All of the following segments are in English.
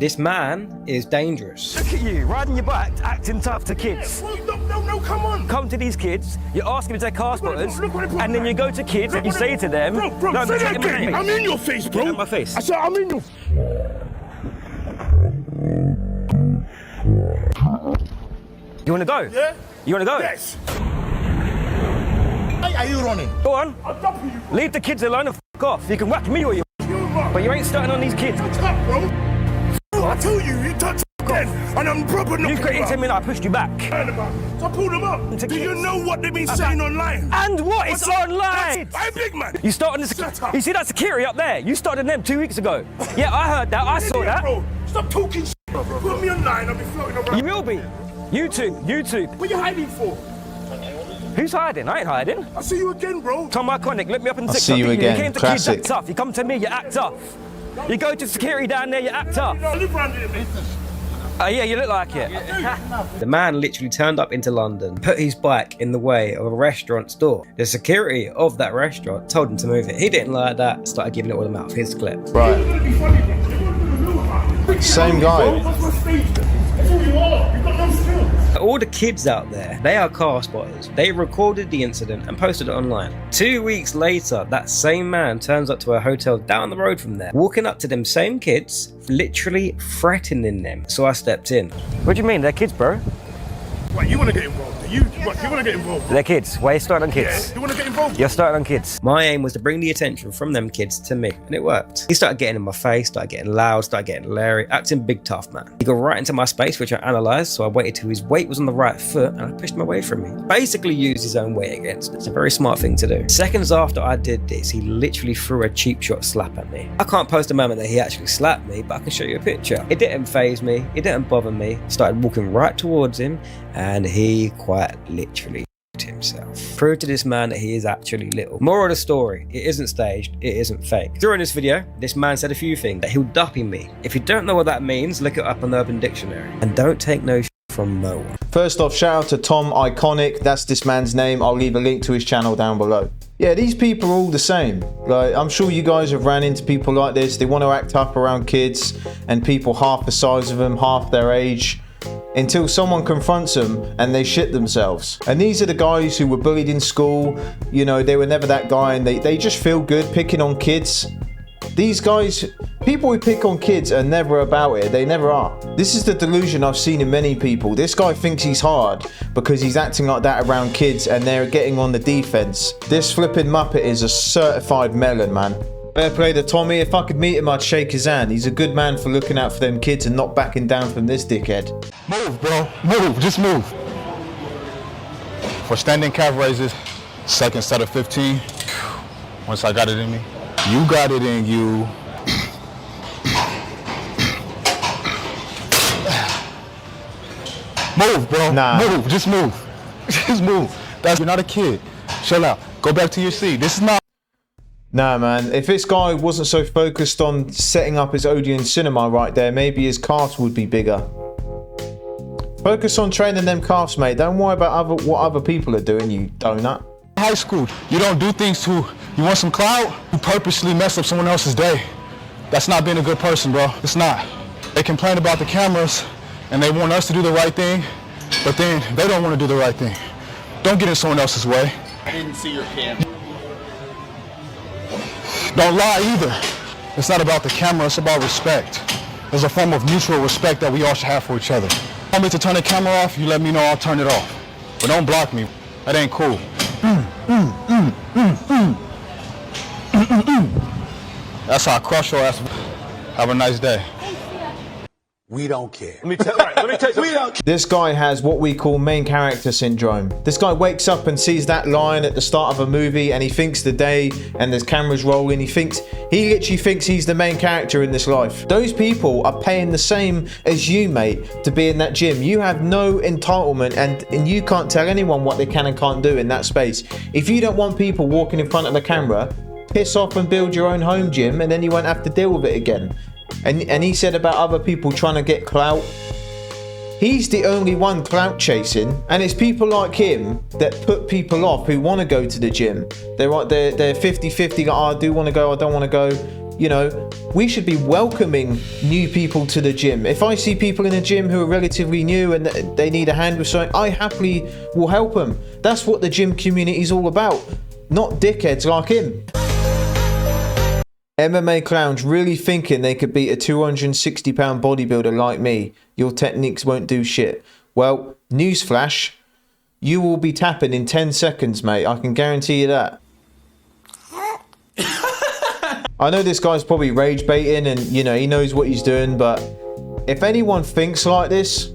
This man is dangerous. Look at you, riding your bike, acting tough to kids. No, come on. Come to these kids, you're asking them to take car spotters, and then you go to kids and you say to them, Bro, no, say that again. I'm in your face, bro. In my face. I said I'm in your... You wanna go? Yeah? You wanna go? Yes. Why are you running? Go on. I'll dump you, bro. Leave the kids alone and f off. You can whack me or you, but you ain't starting on these kids. Touch up, bro. I told you touch again, and I'm proper knocking You couldn't tell me that I pushed you back. So I pulled them up. Do you know what they've been saying online? And what? It's online. I'm big man. You started this. Shut up. You see that security up there? You started them 2 weeks ago. Yeah, I heard that. I saw that. Bro, stop talking shit, bro. Put me online, I'll be floating around. You will be. YouTube. What are you hiding for? Who's hiding? I ain't hiding. I'll see you again, bro. Tom Iconic, look me up in TikTok. I'll see you again. You came to Classic. kids, act tough. You come to me, you act tough. You go to security down there, you act tough. I live around here, mate. Yeah, you look like it. The man literally turned up into London, put his bike in the way of a restaurant's door. The security of that restaurant told him to move it. He didn't like that, started giving it all out of his clip. Right. Same guy. All the kids out there, they are car spotters. They recorded the incident and posted it online. 2 weeks later, that same man turns up to a hotel down the road from there, walking up to them same kids, literally threatening them. So I stepped in. What do you mean? They're kids, bro. What, you want to get involved? You want to get involved? They're kids. Why are you starting on kids? Yeah, you want to get involved? You're starting on kids. My aim was to bring the attention from them kids to me, and it worked. He started getting in my face, started getting loud, started getting leery, acting big tough, man. He got right into my space, which I analysed, so I waited till his weight was on the right foot, and I pushed him away from me. Basically used his own weight against it. It's a very smart thing to do. Seconds after I did this, he literally threw a cheap shot slap at me. I can't post a moment that he actually slapped me, but I can show you a picture. It didn't faze me, it didn't bother me. Started walking right towards him, and he quite literally himself. Prove to this man that he is actually little. Moral of the story, it isn't staged, it isn't fake. During this video, this man said a few things, that he'll duppy me. If you don't know what that means, look it up on the Urban Dictionary. And don't take no shit from no one. First off, shout out to Tom Iconic. That's this man's name. I'll leave a link to his channel down below. Yeah, these people are all the same. Like, I'm sure you guys have ran into people like this. They want to act up around kids and people half the size of them, half their age, until someone confronts them and they shit themselves. And these are the guys who were bullied in school. You know, they were never that guy, and they just feel good picking on kids. These guys, people who pick on kids are never about it. They never are. This is the delusion I've seen in many people. This guy thinks he's hard because he's acting like that around kids and they're getting on the defense. This flipping Muppet is a certified melon, man. Fair play to Tommy. If I could meet him, I'd shake his hand. He's a good man for looking out for them kids and not backing down from this dickhead. Move, bro. Move. Just move. For standing calf raises, second set of 15. Once I got it in me. You got it in you. Move, bro. Nah. Move. Just move. Just move. You're not a kid. Chill out. Go back to your seat. This is not. Nah, man, if this guy wasn't so focused on setting up his Odeon cinema right there, maybe his calves would be bigger. Focus on training them calves, mate. Don't worry about what other people are doing, you donut. High school, you don't do things you want some clout, you purposely mess up someone else's day. That's not being a good person, bro. It's not. They complain about the cameras and they want us to do the right thing, but then they don't want to do the right thing. Don't get in someone else's way. I didn't see your camera. Don't lie either. It's not about the camera, it's about respect. There's a form of mutual respect that we all should have for each other. Want me to turn the camera off, you let me know, I'll turn it off. But don't block me. That ain't cool. That's how I crush your ass. Have a nice day. We don't care. Let me tell you. We don't care. This guy has what we call main character syndrome. This guy wakes up and sees that line at the start of a movie and he thinks the day and there's cameras rolling, he literally thinks he's the main character in this life. Those people are paying the same as you, mate, to be in that gym. You have no entitlement and you can't tell anyone what they can and can't do in that space. If you don't want people walking in front of the camera, piss off and build your own home gym and then you won't have to deal with it again. And he said about other people trying to get clout. He's the only one clout chasing, and it's people like him that put people off who want to go to the gym. They're 50-50, like, oh, I do want to go, I don't want to go. You know, we should be welcoming new people to the gym. If I see people in the gym who are relatively new and they need a hand with something, I happily will help them. That's what the gym community is all about, not dickheads like him. MMA clowns really thinking they could beat a 260-pound bodybuilder like me. Your techniques won't do shit. Well, newsflash, you will be tapping in 10 seconds, mate. I can guarantee you that. I know this guy's probably rage baiting and, you know, he knows what he's doing, but if anyone thinks like this,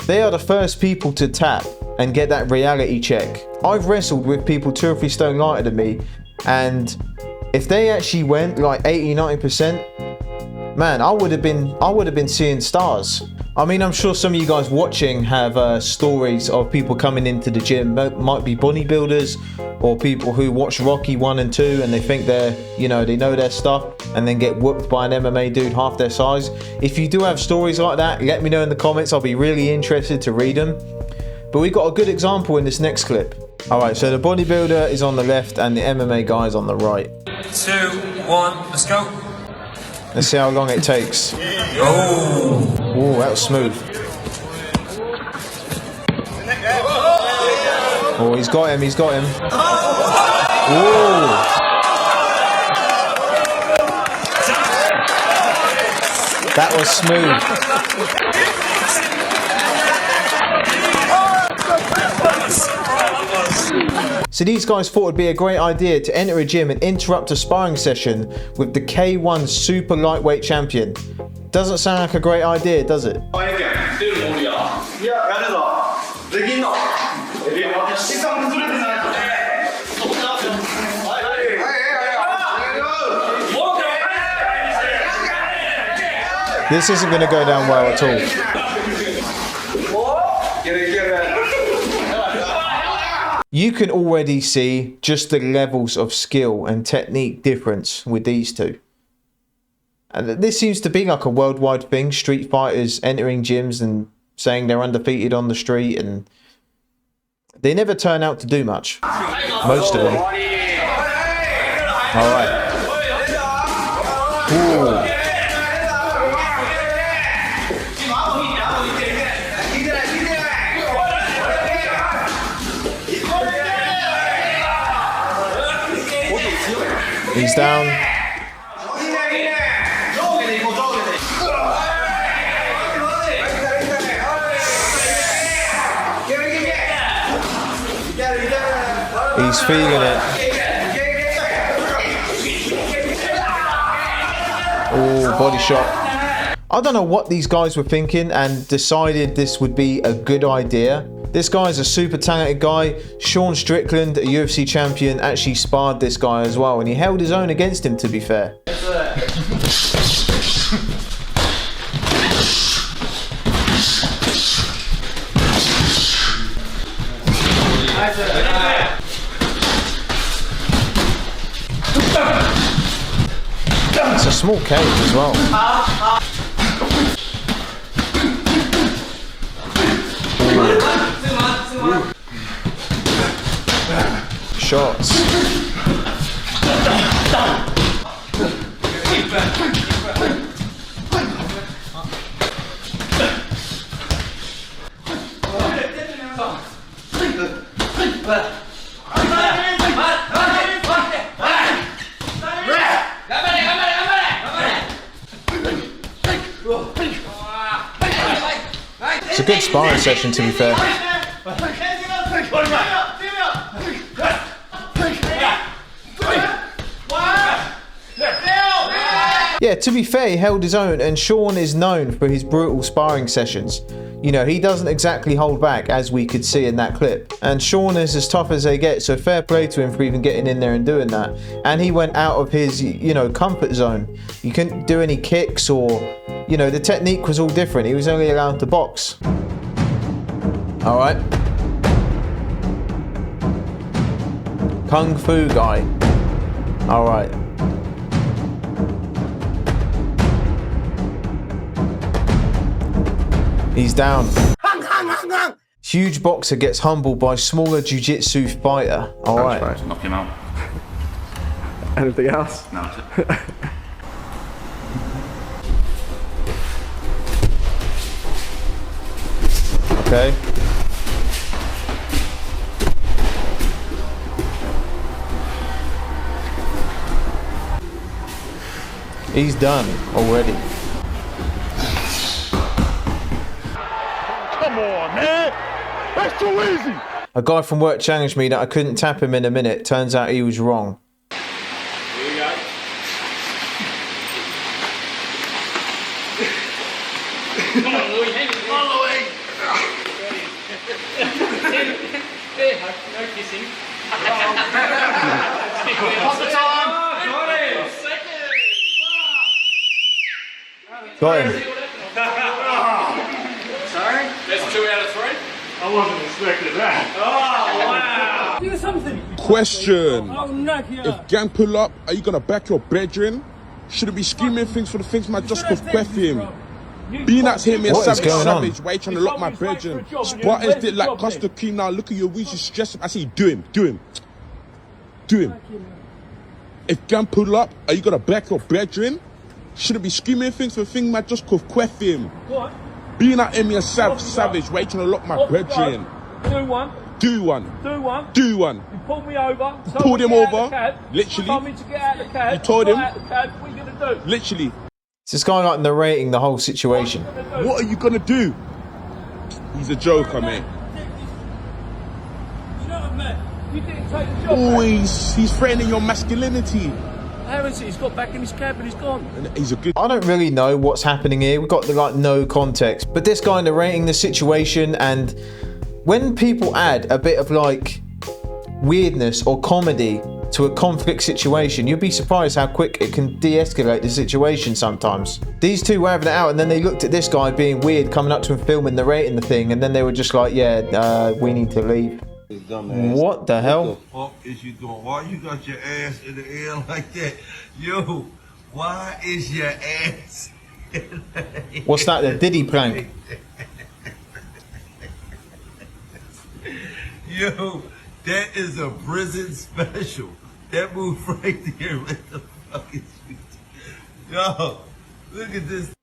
they are the first people to tap and get that reality check. I've wrestled with people 2 or 3 stone lighter than me, and if they actually went like 80-90%, man, I would have been seeing stars. I mean, I'm sure some of you guys watching have stories of people coming into the gym. Might be bodybuilders or people who watch Rocky 1 and 2 and they think they're, you know, they know their stuff and then get whooped by an MMA dude half their size. If you do have stories like that, let me know in the comments. I'll be really interested to read them. But we've got a good example in this next clip. All right, so the bodybuilder is on the left and the MMA guy is on the right. 2, 1, let's go. Let's see how long it takes. Oh, that was smooth. Oh, he's got him, he's got him. Oh. That was smooth. So these guys thought it'd be a great idea to enter a gym and interrupt a sparring session with the K1 super lightweight champion. Doesn't sound like a great idea, does it? This isn't going to go down well at all. You can already see just the levels of skill and technique difference with these two. And this seems to be like a worldwide thing, street fighters entering gyms and saying they're undefeated on the street, and they never turn out to do much. Most of them. All right. Ooh. He's down. He's feeling it. Oh, body shot. I don't know what these guys were thinking and decided this would be a good idea. This guy's a super talented guy. Sean Strickland, a UFC champion, actually sparred this guy as well, and he held his own against him, to be fair. It's a small cage as well. Shots. It's a good sparring session, to be fair. Yeah, to be fair, he held his own, and Sean is known for his brutal sparring sessions. You know, he doesn't exactly hold back, as we could see in that clip. And Sean is as tough as they get, so fair play to him for even getting in there and doing that. And he went out of his, you know, comfort zone. You couldn't do any kicks or, you know, the technique was all different. He was only allowed to box. All right. Kung Fu guy. All right. He's down. Huge boxer gets humbled by smaller jiu-jitsu fighter. All right. Knock him out. Anything else? No. Okay. He's done already. Come on, man. That's too easy. A guy from work challenged me that I couldn't tap him in a minute. Turns out he was wrong. Here you go. Come on, Louis. Come on, Louis. No kissing. Pop the time. Got him. Sorry? That's 2 out of 3. I wasn't expecting that. Oh, wow. Do something. Question. Oh, no, If gang pull up, are you gonna back your brethren? Shouldn't be screaming things for the things man just cause queff him. Being that's hit me a What is savage, going on? savage. Why you trying to lock my brethren? Spartans did like custard cream now. Look at your weeds, you stress him. I say, do him. If gang pull up, are you gonna back your brethren? Shouldn't be screaming things for things man just cause queff him. Being that in me a savage, why you trying to lock my brethren? Do one. Do one. Do one. Do one. You pulled me over. Pulled him over. Literally. Told me to get out of the cab. You told him. Got out of the cab. What are you going to do? Literally. It's this guy like narrating the whole situation. What are you gonna do? He's a joker, man. You know what I mean? You didn't take the job. Always, he's threatening your masculinity. How is it? He's got back in his cab and he's gone. And he's a good. I don't really know what's happening here. We've got like no context. But this guy narrating the situation, and when people add a bit of like weirdness or comedy to a conflict situation, you'd be surprised how quick it can de-escalate the situation sometimes. These two were having it out, and then they looked at this guy being weird, coming up to him, filming, narrating the thing, and then they were just like, yeah, we need to leave. What the hell? What the fuck is you doing? Why you got your ass in the air like that? Yo, why is your ass in the air? What's that, the Diddy plank? Yo, that is a prison special. That move right there, what the fuck is you doing? Yo, look at this.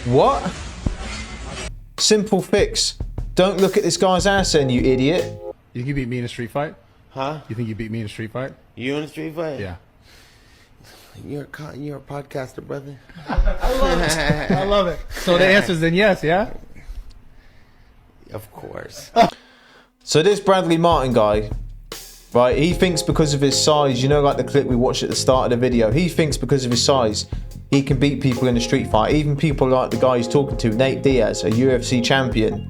What? Simple fix. Don't look at this guy's ass then, you idiot. You think you beat me in a street fight? Huh? You think you beat me in a street fight? You in a street fight? Yeah. You're a podcaster, brother. I love it. I love it. So the answer is then yes, yeah? Of course. So this Bradley Martin guy, right, he thinks because of his size, you know, like the clip we watched at the start of the video, he thinks because of his size, he can beat people in a street fight. Even people like the guy he's talking to, Nate Diaz, a UFC champion.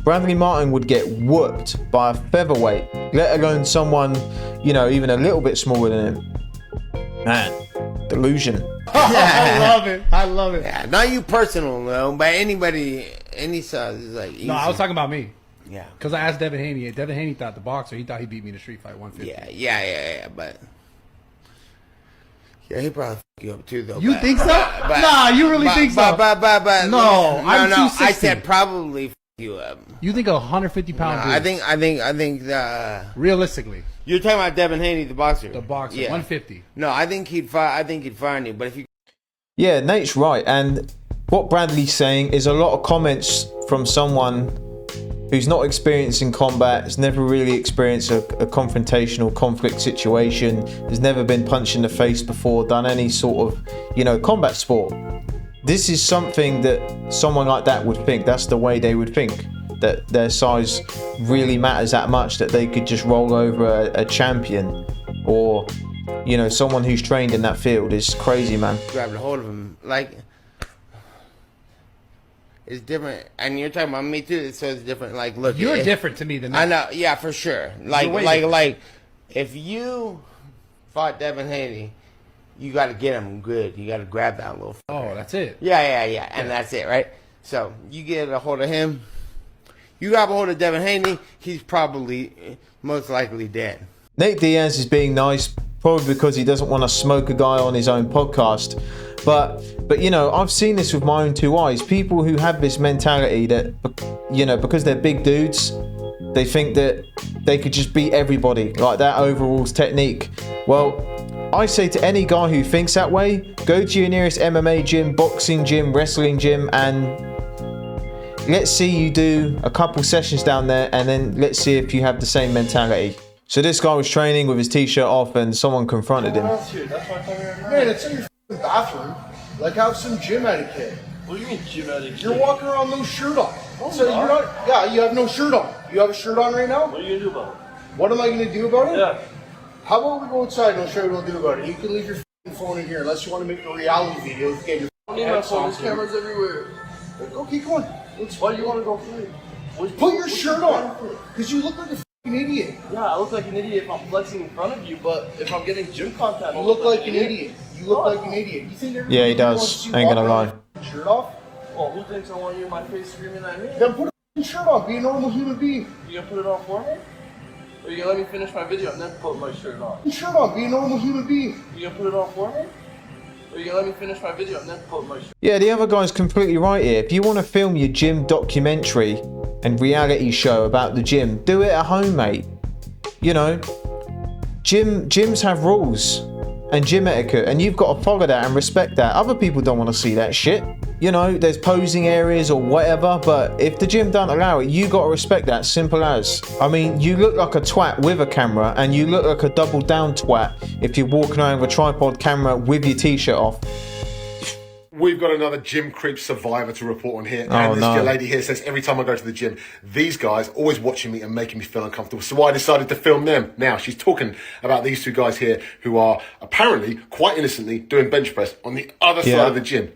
Bradley Martin would get whooped by a featherweight, let alone someone, you know, even a little bit smaller than him. Man, delusion. I love it. I love it. Yeah, not you personal, though, but anybody, any size is like easy. No, I was talking about me. Yeah. Because I asked Devin Haney. Devin Haney thought the boxer, he thought he beat me in a street fight 150. Yeah, but... Yeah, he probably f*** you up too, though. You but, think so? But, nah, you really think so? But, no, I'm 260. I said probably f*** you up. You think a 150-pound dude? I think realistically. You're talking about Devin Haney, the boxer. The boxer, yeah. 150. No, I think he'd find you, but if you... Yeah, Nate's right, and what Bradley's saying is a lot of comments from someone who's not experienced in combat, has never really experienced a confrontational conflict situation, has never been punched in the face before, done any sort of, you know, combat sport. This is something that someone like that would think. That's the way they would think, that their size really matters that much, that they could just roll over a champion or, you know, someone who's trained in that field. Is crazy, man. Grabbed a hold of him, like... It's different, and you're talking about me too, so it's different. Like, look, you're different to me than that. I know, yeah, for sure. Like, if you fought Devin Haney, you got to get him good. You got to grab that little. Oh, that's it. Yeah, and that's it, right? So you get a hold of him. You grab a hold of Devin Haney, he's probably most likely dead. Nate Diaz is being nice, probably because he doesn't want to smoke a guy on his own podcast. But you know, I've seen this with my own two eyes. People who have this mentality that, you know, because they're big dudes, They think that they could just beat everybody, like that overall's technique. Well, I say to any guy who thinks that way, go to your nearest MMA gym, boxing gym, wrestling gym, and let's see you do a couple sessions down there, and then let's see if you have the same mentality. So this guy was training with his t-shirt off and someone confronted him. Man, it's in your bathroom. Like, have some gym etiquette. What do you mean gym etiquette? You're walking around no shirt on. So you're not, yeah, you have no shirt on. You have a shirt on right now? What are you gonna do about it? What am I gonna do about it? Yeah. How about we go outside and I'll show you what I'll do about it. You can leave your phone in here unless you want to make a reality video. You get your phone. There's cameras everywhere. Okay, come on. Why do you want to go free? Put your shirt on. Because you look like a f***ing idiot. Yeah, I look like an idiot if I'm flexing in front of you, but if I'm getting gym contact, You look like an idiot. You look like an idiot. You think Yeah, he does. Ain't gonna lie. Shirt off? Well, who thinks I want you in my face screaming at me? Then put a shirt on. Be a normal human being. You gonna put it on for me? Or you gonna let me finish my video and then put my shirt on? Put a shirt on. Be a normal human being. You gonna put it on for me? Or you gonna let me finish my video and then put my shirt on? Yeah, the other guy's completely right here. If you want to film your gym documentary and reality show about the gym, do it at home, mate. You know, gyms have rules and gym etiquette, and you've got to follow that and respect that. Other people don't want to see that shit. You know, there's posing areas or whatever, but if the gym don't allow it, you got to respect that. Simple as. I mean, you look like a twat with a camera, and you look like a double down twat if you're walking around with a tripod camera with your t-shirt off. We've got another gym creep survivor to report on here. And this young lady here says, every time I go to the gym, these guys are always watching me and making me feel uncomfortable. So I decided to film them. Now, she's talking about these two guys here who are apparently, quite innocently, doing bench press on the other side of the gym.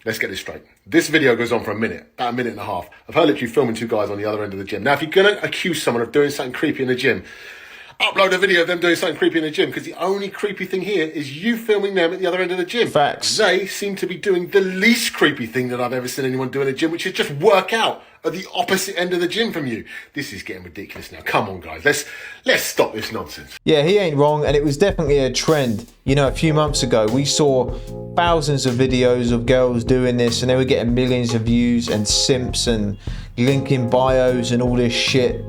Let's get this straight. This video goes on for a minute, about a minute and a half, of her literally filming two guys on the other end of the gym. Now, if you're going to accuse someone of doing something creepy in the gym, upload a video of them doing something creepy in the gym, because the only creepy thing here is you filming them at the other end of the gym. Facts. They seem to be doing the least creepy thing that I've ever seen anyone do in a gym, which is just work out at the opposite end of the gym from you. This is getting ridiculous now. Come on, guys. Let's stop this nonsense. Yeah, he ain't wrong, and it was definitely a trend. You know, a few months ago, we saw thousands of videos of girls doing this, and they were getting millions of views and simps and linking bios and all this shit.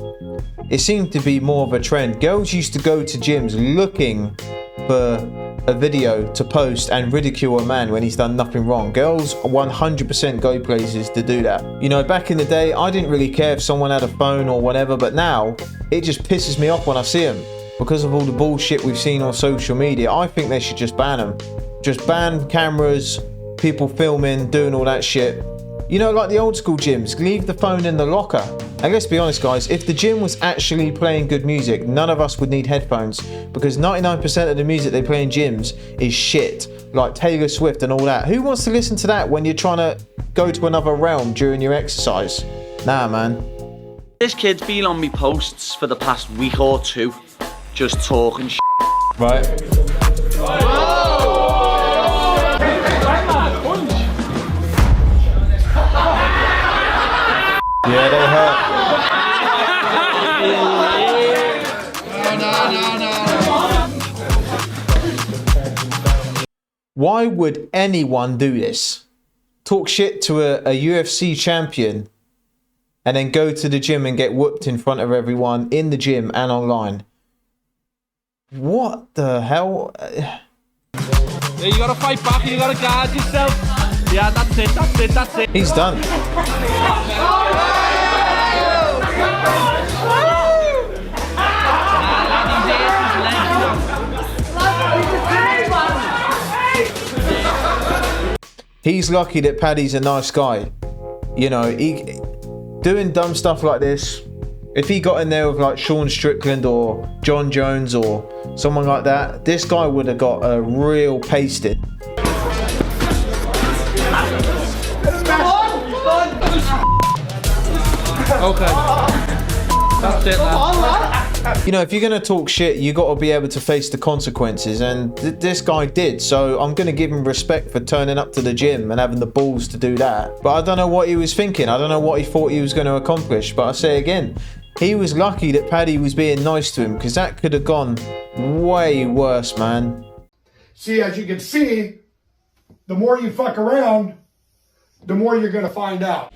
It seemed to be more of a trend. Girls used to go to gyms looking for a video to post and ridicule a man when he's done nothing wrong. Girls 100% go places to do that. You know, back in the day, I didn't really care if someone had a phone or whatever, but now it just pisses me off when I see them. Because of all the bullshit we've seen on social media, I think they should just ban them. Just ban cameras, people filming, doing all that shit. You know, like the old school gyms, leave the phone in the locker. And let's be honest, guys, if the gym was actually playing good music, none of us would need headphones, because 99% of the music they play in gyms is shit, like Taylor Swift and all that. Who wants to listen to that when you're trying to go to another realm during your exercise? Nah, man. This kid's been on me posts for the past week or two, just talking shit. Right. Yeah, they hurt. Why would anyone do this? Talk shit to a UFC champion and then go to the gym and get whooped in front of everyone in the gym and online. What the hell? Yeah, you gotta fight back, you gotta guard yourself. Yeah, that's it. He's done. He's lucky that Paddy's a nice guy. You know, he doing dumb stuff like this. If he got in there with like Sean Strickland or John Jones or someone like that, this guy would have got a real pasted. Okay. That's it, man. You know, if you're going to talk shit, you got to be able to face the consequences, and this guy did, so I'm going to give him respect for turning up to the gym and having the balls to do that. But I don't know what he was thinking. I don't know what he thought he was going to accomplish, but I say again, he was lucky that Paddy was being nice to him, because that could have gone way worse, man. See, as you can see, the more you fuck around, the more you're going to find out.